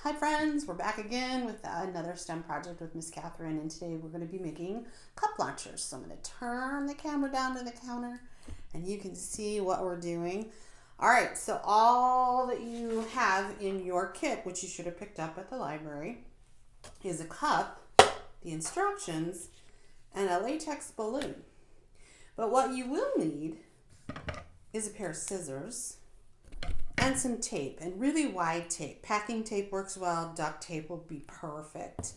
Hi friends, we're back again with another STEM project with Miss Kathryn, and today we're going to be making cup launchers. So I'm going to turn the camera down to the counter and you can see what we're doing. Alright, so all that you have in your kit, which you should have picked up at the library, is a cup, the instructions, and a latex balloon. But what you will need is a pair of scissors and some tape, and really wide tape. Packing tape works well. Duct tape will be perfect.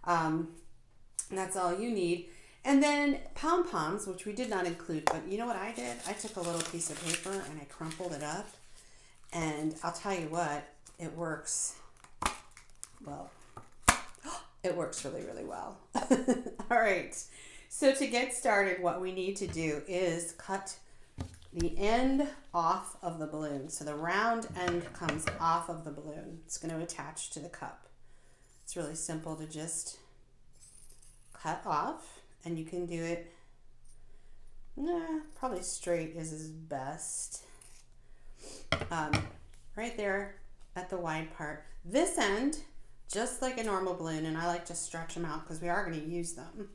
That's all you need. And then pom-poms, which we did not include, but you know what I did? I took a little piece of paper and I crumpled it up. And I'll tell you what, it works, well, it works really, really well. All right. So to get started, what we need to do is cut the end off of the balloon. So the round end comes off of the balloon. It's going to attach to the cup. It's really simple to just cut off, and you can do it, probably straight is best. Right there at the wide part. This end, just like a normal balloon, and I like to stretch them out because we are going to use them,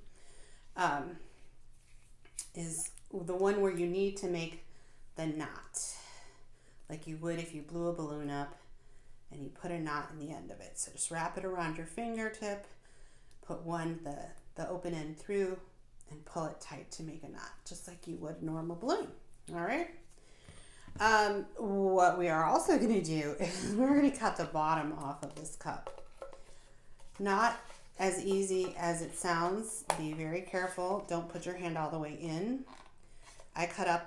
is the one where you need to make the knot, like you would if you blew a balloon up and you put a knot in the end of it. So just wrap it around your fingertip, put the open end through, and pull it tight to make a knot, just like you would a normal balloon. All right. What we are also going to do is we're going to cut the bottom off of this cup. Not as easy as it sounds. Be very careful. Don't put your hand all the way in. I cut up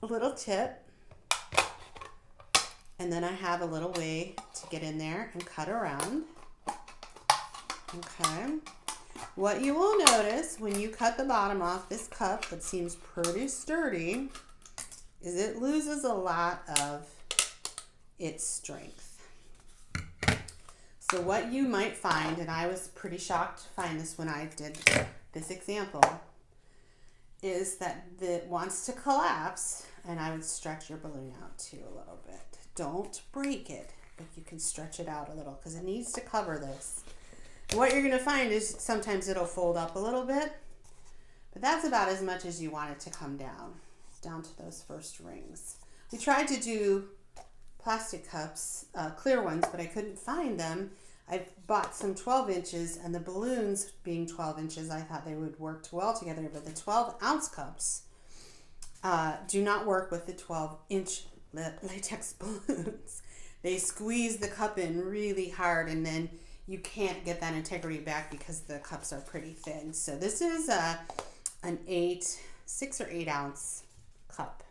a little tip, and then I have a little way to get in there and cut around. Okay. What you will notice when you cut the bottom off this cup that seems pretty sturdy is it loses a lot of its strength. So what you might find, and I was pretty shocked to find this when I did this example, is that it wants to collapse, and I would stretch your balloon out too a little bit. Don't break it, but you can stretch it out a little because it needs to cover this. And what you're going to find is sometimes it'll fold up a little bit, but that's about as much as you want it to come down to those first rings. We tried to do plastic cups, clear ones, but I couldn't find them. I bought some 12 inches, and the balloons being 12 inches, I thought they would work well together, but the 12-ounce cups do not work with the 12-inch latex balloons. They squeeze the cup in really hard, and then you can't get that integrity back because the cups are pretty thin. So this is an 6 or 8 ounce cup.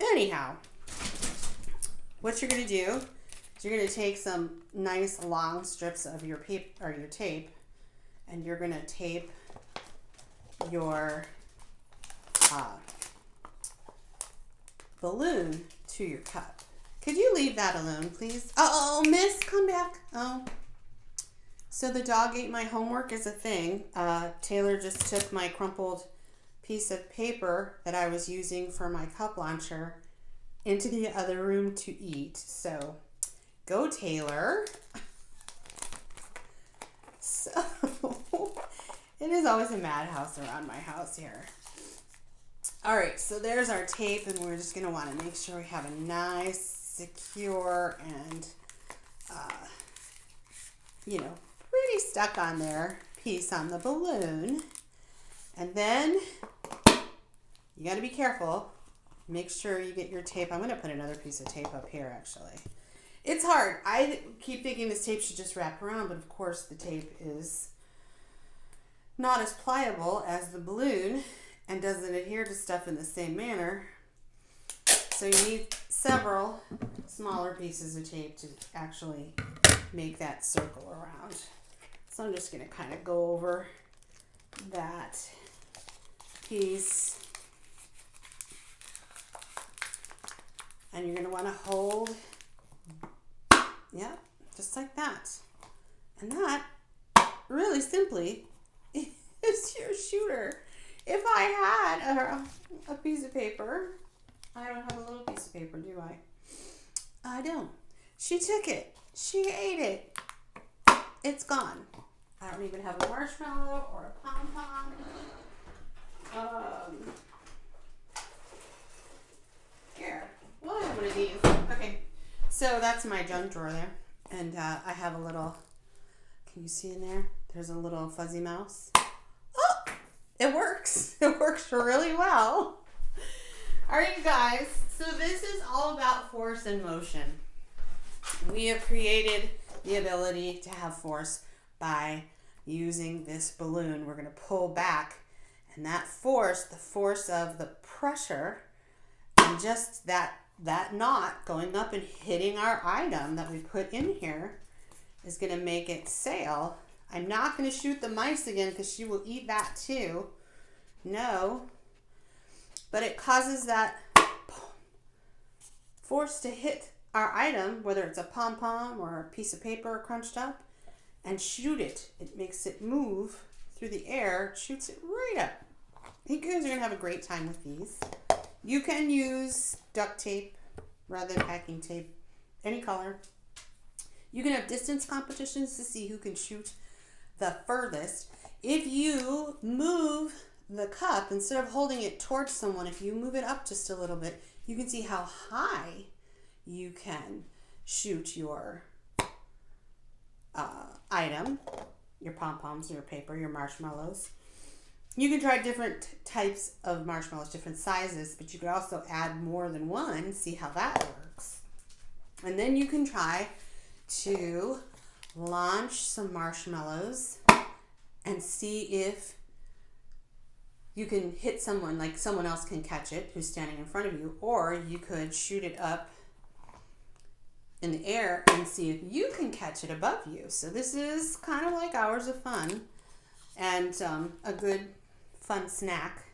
Anyhow, what you're going to do is you're going to take some nice long strips of your paper or your tape, and you're going to tape your balloon to your cup. Could you leave that alone, please? Oh, miss, come back. Oh. So the dog ate my homework is a thing. Taylor just took my crumpled piece of paper that I was using for my cup launcher into the other room to eat. So go, Taylor. So it is always a madhouse around my house here. All right, so there's our tape, and we're just going to want to make sure we have a nice, secure, and pretty stuck on there piece on the balloon. And then you got to be careful. Make sure you get your tape. I'm going to put another piece of tape up here, actually. It's hard. I keep thinking this tape should just wrap around, but of course the tape is not as pliable as the balloon and doesn't adhere to stuff in the same manner. So you need several smaller pieces of tape to actually make that circle around. So I'm just going to kind of go over that piece. And you're going to want to hold, just like that. And that, really simply, is your shooter. If I had a piece of paper, I don't have a little piece of paper, do I? I don't. She took it She ate it. It's gone. I don't even have a marshmallow or a pom-pom. Here, we'll have one of these. Okay, so that's my junk drawer there. And I have a little, can you see in there? There's a little fuzzy mouse. Oh, it works. It works really well. All right, you guys. So this is all about force and motion. We have created the ability to have force by using this balloon. We're going to pull back, and that force, the force of the pressure, and just that knot going up and hitting our item that we put in here is going to make it sail. I'm not going to shoot the mice again because she will eat that too. No. But it causes that force to hit our item, whether it's a pom-pom or a piece of paper crunched up, and shoot it. It makes it move through the air, shoots it right up. You guys are going to have a great time with these. You can use duct tape rather than packing tape, any color. You can have distance competitions to see who can shoot the furthest. If you move the cup, instead of holding it towards someone, if you move it up just a little bit, you can see how high you can shoot your item, your pom-poms, your paper, your marshmallows. You can try different types of marshmallows, different sizes, but you could also add more than one, see how that works. And then you can try to launch some marshmallows and see if you can hit someone, like someone else can catch it who's standing in front of you, or you could shoot it up in the air and see if you can catch it above you. So this is kind of like hours of fun and a good fun snack.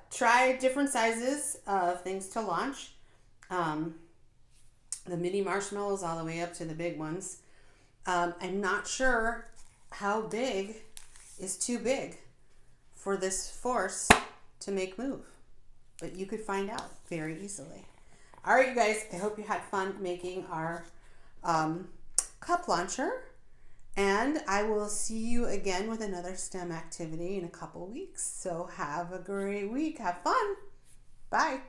Try different sizes of things to launch. The mini marshmallows all the way up to the big ones. I'm not sure how big is too big for this force to make move, but you could find out very easily. All right, you guys, I hope you had fun making our cup launcher, and I will see you again with another STEM activity in a couple weeks. So have a great week. Have fun. Bye.